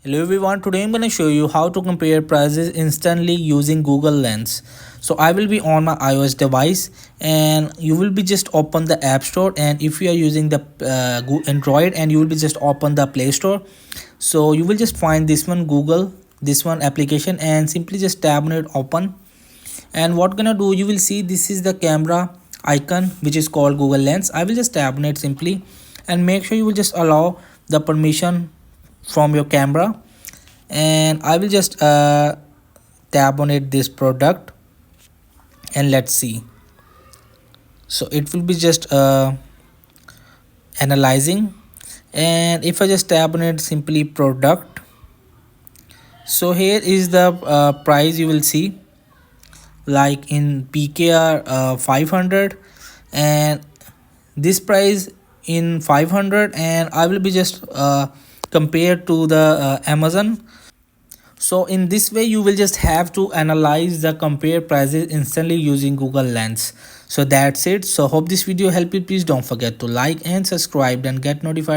Hello everyone, today I'm going to show you how to compare prices instantly using Google Lens. So I will be on my iOS device and you will be just open the App Store, and if you are using the Android, and you will be just open the Play Store. So you will just find this one Google, this one application, and simply just tap on it, open. And what gonna do, you will see this is the camera icon which is called Google Lens. I will just tap on it simply, and make sure you will just allow the permission from your camera, and I will just tap on it this product, and let's see. So it will be just analyzing, and if I just tap on it simply product, so here is the price. You will see like in PKR 500, and this price in 500, and I will be just compared to the Amazon. So in this way you will just have to analyze the compare prices instantly using Google Lens. So that's it. So hope this video helped you. Please don't forget to like and subscribe and get notified